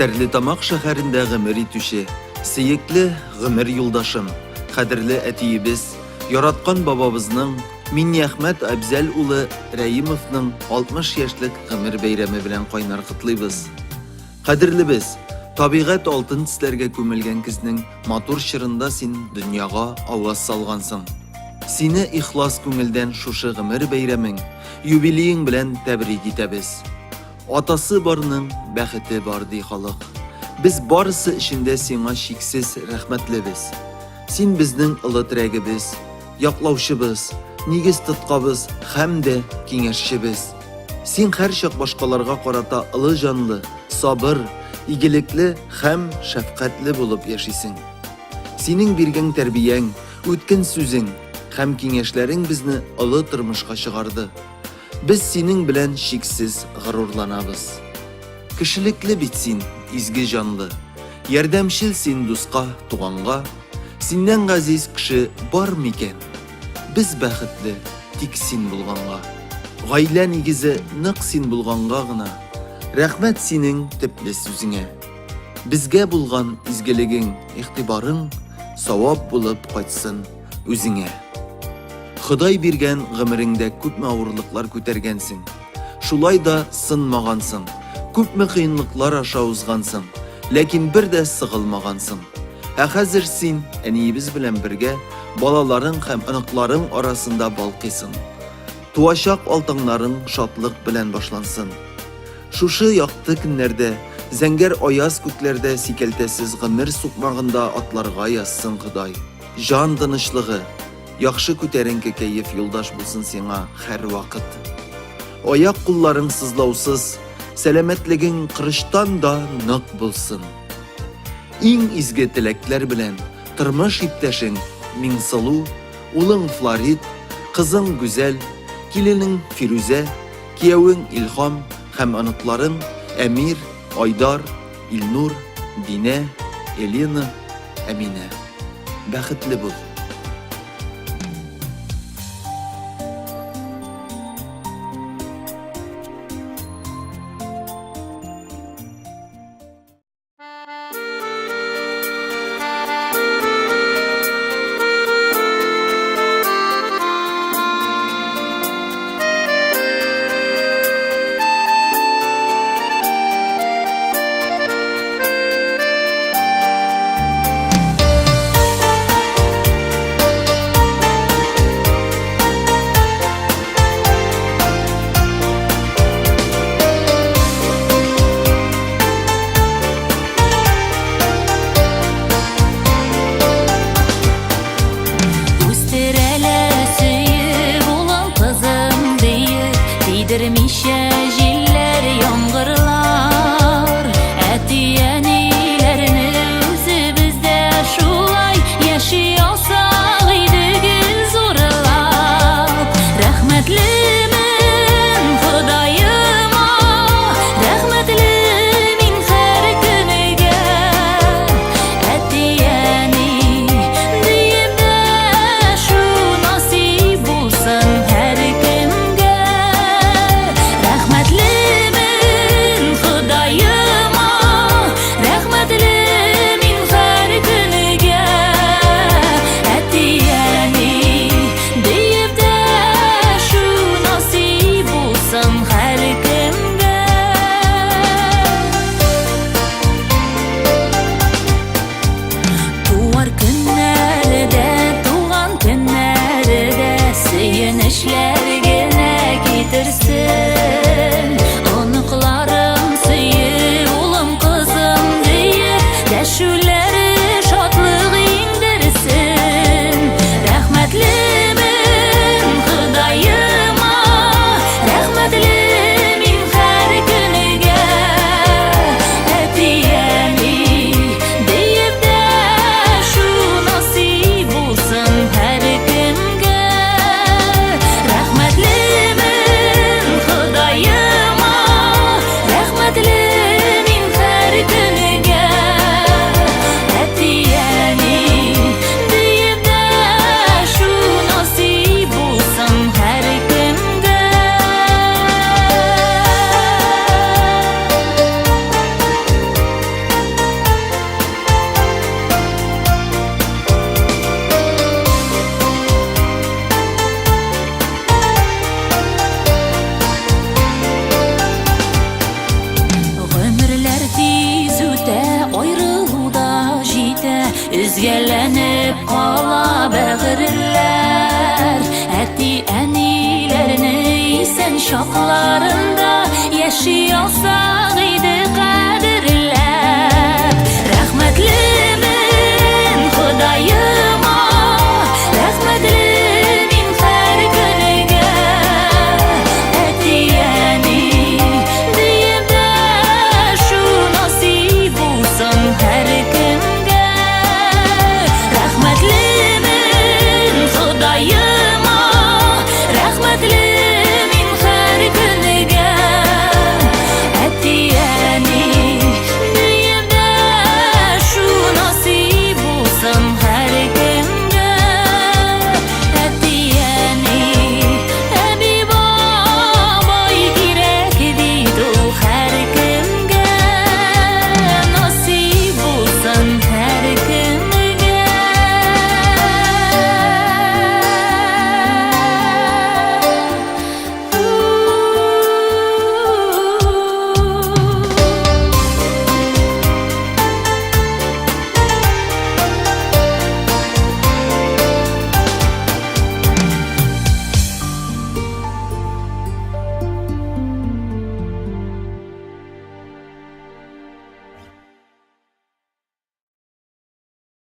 Стәрлетамак шәһәрендә гомер итүче, сөекле гомер юлдашым, кадерле әтиебез, яраткан бабабызның Минниәхмәт Абзәл улы Рәимовның 60 яшьлек гомер бәйрәме белән кайнар котлыйбыз. Кадерлебез, табигать алтын төсләргә күмелгән көзнең матур чырында син дөньяга аваз салгансың. Сине ихлас күңелдән шушы гомер бәйрәмең, юбилеең белән тәбрик итәбез. Атасы барның бәхете бар ди халык. Без барысы эчендә сиңа чиксез рәхмәтлебез. Син безнең олы терәгебез, яклаучыбыз, нигез тоткабыз һәм дә киңәшчебез. Син һәрчак башкаларга карата олы җанлы, сабыр, игелекле һәм шәфкатьле булып яшисең. Синең биргән тәрбияң, үткен сүзең һәм киңәшләрең безне олы тормышка чыгарды. Без синең белән чиксез горурланабыз. Кешелекле бит син, изге җанлы. Ярдәмчел син дуска, туганга. Синнән газиз кеше бар микән? Без бәхетле тик син булганга. Гаилә нигезе нык син булганга гына. Рәхмәт синең төпле сүзеңә. Безгә булган изгелегең, игътибарың савап булып кайтсын үзеңә. Ходай биргән гомереңдә күпме авырлыклар күтәргәнсең. Шулай да сынмагансың. Күпме кыенлыклар аша узгансың, ләкин бер дә сыгылмагансың. Хәзер син әниебез белән бергә балаларың һәм оныкларың арасында балкыйсың. Туачак алтыннарың шатлык белән башлансын. Шушы якты көннәрдә, зәңгәр аяз күкләрдә сикәлтәсез гомер сукмагында атларга язсын Ходай. Жан тынычлыгы, яхшы күтәренке кәеф юлдаш булсын сиңа һәр вакыт. Аяк кулларың сызлаусыз, сәламәтлегең кырыштан да нык булсын. Иң изге теләкләр белән тормыш иптәшең Миңсылу, улың Флорид, кызың Гүзәл, киленең Фирүзә, киявең Илһам һәм оныкларың Әмир, Айдар, Илнур, Динә, Элина, Әминә. Бәхетле бул. Değdirmişe jiller yağmurlar, Ətiyənilərini özü bizdə şulay yaşayalsaq idik zorlab. Rəhmətlimin Xudayıma, rəhmətlimin hər günügə, Ətiyəni deyib də şu nasib olsun hər kimgə. Rəhmətlimin Xudayıma, rəhmətlimin hər günügə, Ətiyəni deyib də şu nasib olsun hər kimgə. Туар көннәрдә, туган көннәрдә сөенешләр генә китерсен. Оныкларым сөйе, улым кызым дие, дәшүләре шатлык иңдерсен. Рәхмәтлемен Худайыма, рәхмәтлемен һәр көнегә, Әтияни диеп дә шу насиб булсын һәр кемгә. Рәхмәтлемен Özgelenip qala bəğirlər Əti ənilərini sen şoqlarında yaşıyorsan